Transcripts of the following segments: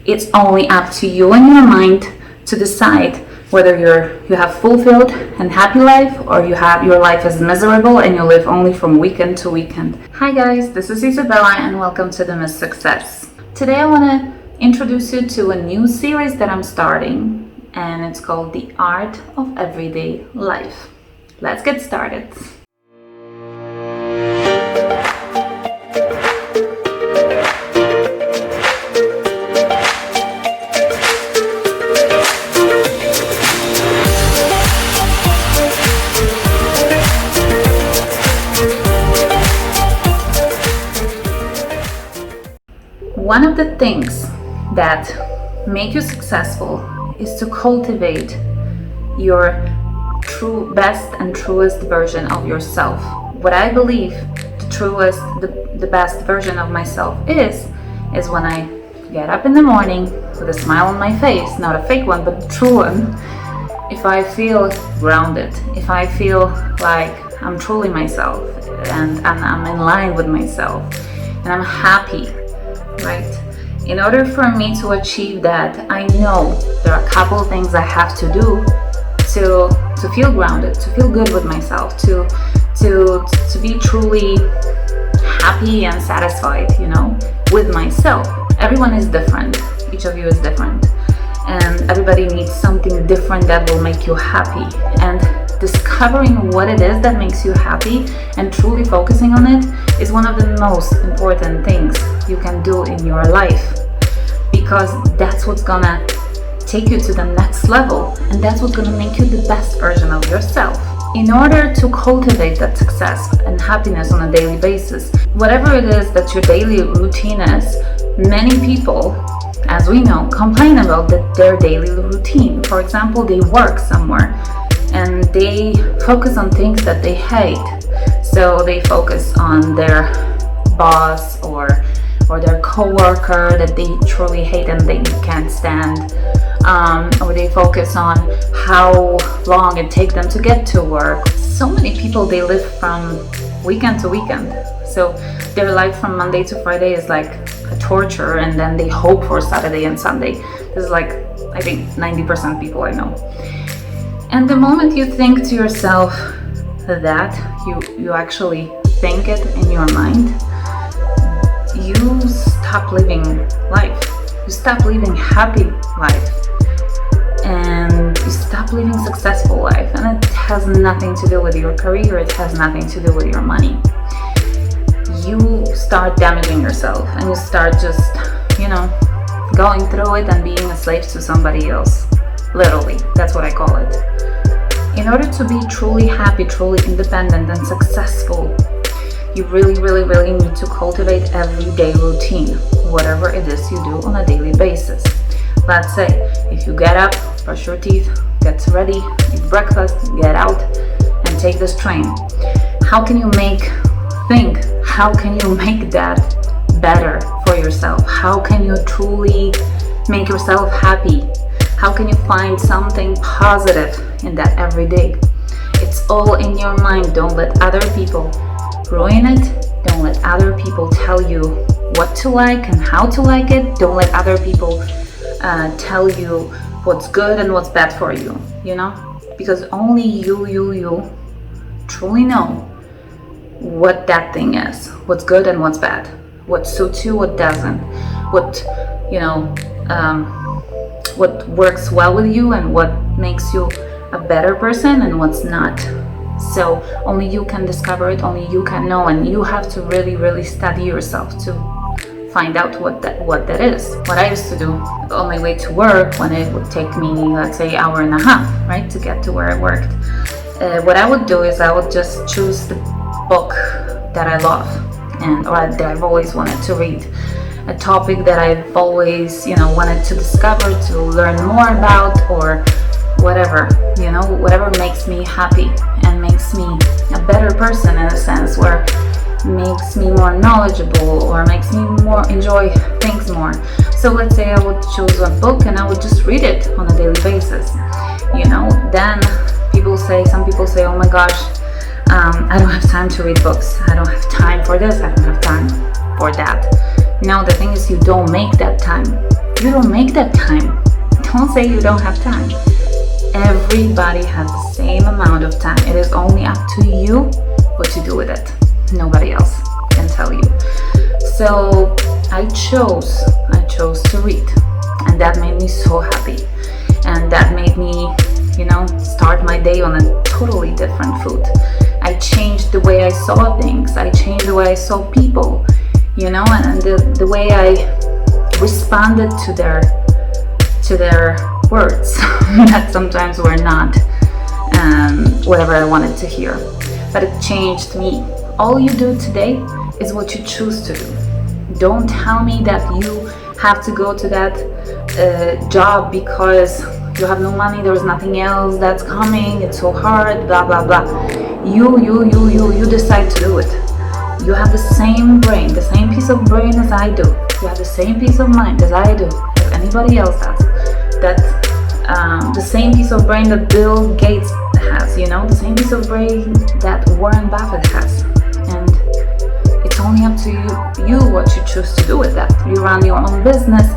It's only up to you and your mind to decide whether you have fulfilled and happy life, or your life is miserable and you live only from weekend to weekend. Hi guys, this is Isabella and welcome to the Miss Success. Today I want to introduce you to a new series that I'm starting, and it's called The Art of Everyday Life. Let's get started. One of the things that make you successful is to cultivate your best and truest version of yourself. What I believe the best version of myself is when I get up in the morning with a smile on my face, not a fake one, but the true one. If I feel grounded, if I feel like I'm truly myself and I'm in line with myself and I'm happy, right? In order for me to achieve that, I know there are a couple of things I have to do to feel grounded, to feel good with myself, to be truly happy and satisfied, with myself. Everyone is different. Each of you is different. And everybody needs something different that will make you happy. And discovering what it is that makes you happy and truly focusing on it is one of the most important things you can do in your life, because that's what's gonna take you to the next level, and that's what's gonna make you the best version of yourself. In order to cultivate that success and happiness on a daily basis, whatever it is that your daily routine is, many people, as we know, complain about their daily routine. For example, they work somewhere and they focus on things that they hate. So they focus on their boss or their coworker that they truly hate and they can't stand, or they focus on how long it takes them to get to work. So many people, they live from weekend to weekend. So their life from Monday to Friday is like a torture, and then they hope for Saturday and Sunday. This is like, I think, 90% people I know. And the moment you think to yourself that, you actually think it in your mind, you stop living life. You stop living happy life. And you stop living successful life. And it has nothing to do with your career. It has nothing to do with your money. You start damaging yourself and you start just, going through it and being a slave to somebody else. Literally, that's what I call it. In order to be truly happy, truly independent and successful, you really, really, really need to cultivate everyday routine, whatever it is you do on a daily basis. Let's say, if you get up, brush your teeth, get ready, eat breakfast, get out, and take this train. How can you make that better for yourself? How can you truly make yourself happy? How can you find something positive in that every day? It's all in your mind. Don't let other people ruin it. Don't let other people tell you what to like and how to like it. Don't let other people tell you what's good and what's bad for you, because only you truly know what that thing is, what's good and what's bad, what suits you, what doesn't, what works well with you and what makes you a better person and what's not. So only you can discover it, only you can know, and you have to really, really study yourself to find out what that is. What I used to do on my way to work, when it would take me, let's say, hour and a half, right, to get to where I worked, what I would do is I would just choose the book that I love or that I've always wanted to read, a topic that I've always, wanted to discover, to learn more about, or whatever, whatever makes me happy and makes me a better person, in a sense, where makes me more knowledgeable or makes me more enjoy things more. So let's say I would choose a book and I would just read it on a daily basis. Then some people say, oh my gosh, I don't have time to read books. I don't have time for this. I don't have time for that. No, the thing is, you don't make that time. You don't make that time. Don't say you don't have time. Everybody has the same amount of time. It is only up to you what you do with it. Nobody else can tell you. So I chose to read, and that made me so happy. And that made me, start my day on a totally different foot. I changed the way I saw things. I changed the way I saw people, and the way I responded to their words that sometimes were not whatever I wanted to hear. But it changed me. All you do today is what you choose to do. Don't tell me that you have to go to that job because you have no money, there's nothing else that's coming, it's so hard, blah blah blah. You decide to do it. You have the same brain, the same piece of brain as I do. You have the same peace of mind as I do, as anybody else has. The same piece of brain that Bill Gates has, the same piece of brain that Warren Buffett has. And it's only up to you what you choose to do with that. You run your own business,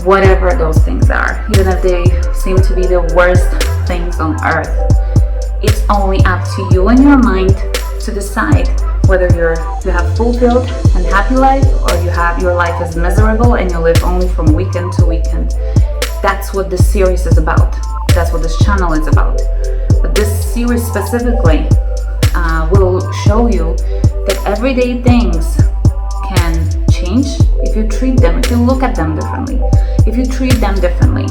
whatever those things are, even if they seem to be the worst things on earth. It's only up to you and your mind to decide whether you have fulfilled and happy life, or your life is miserable and you live only from weekend to weekend. That's what this series is about. That's what this channel is about. But this series specifically will show you that everyday things can change if you treat them, if you look at them differently, if you treat them differently.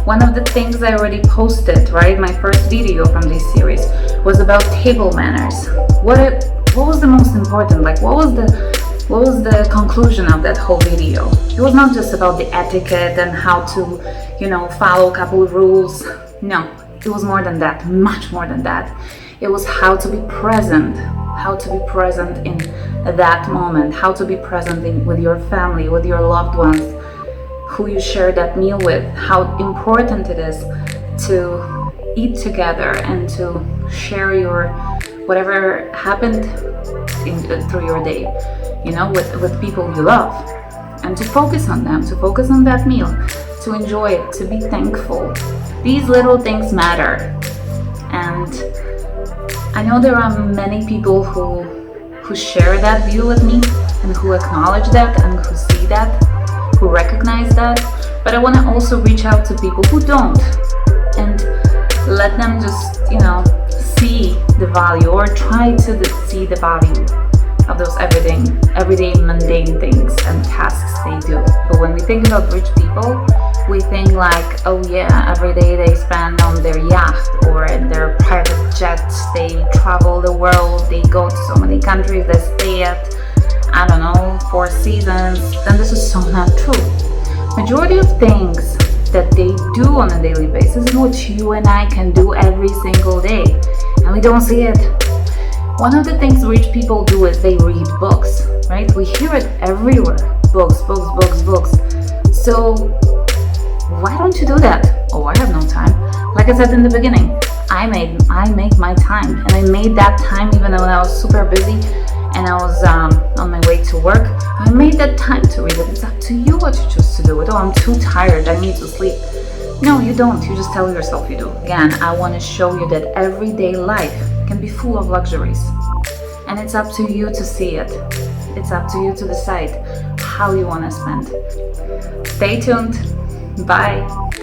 One of the things I already posted, right, my first video from this series was about table manners. What was the most important? Like, what was the conclusion of that whole video? It was not just about the etiquette and how to, follow a couple of rules. No, it was more than that, much more than that. It was how to be present in that moment, how to be present with your family, with your loved ones, who you share that meal with, how important it is to eat together and to share your whatever happened through your day, with people you love, and to focus on them, to focus on that meal, to enjoy it, to be thankful. These little things matter. And I know there are many people who share that view with me and who acknowledge that and who see that, who recognize that, but I want to also reach out to people who don't and let them just, see the value, or try to see the value of those everyday mundane things and tasks they do. But when we think about rich people, we think like, oh yeah, every day they spend on their yacht or in their private jets, they travel the world, they go to so many countries, they stay at, 4 seasons. Then this is so not true. Majority of things that they do on a daily basis is what you and I can do every single day, and we don't see it. One of the things rich people do is they read books, right? We hear it everywhere. Books. So why don't you do that? Oh, I have no time. Like I said in the beginning, I make my time, and I made that time even when I was super busy and I was on my way to work. I made that time to read it. It's up to you what you choose to do with. Oh, I'm too tired, I need to sleep. No, you don't. You just tell yourself you do. Again, I want to show you that everyday life can be full of luxuries. And it's up to you to see it. It's up to you to decide how you want to spend. Stay tuned. Bye.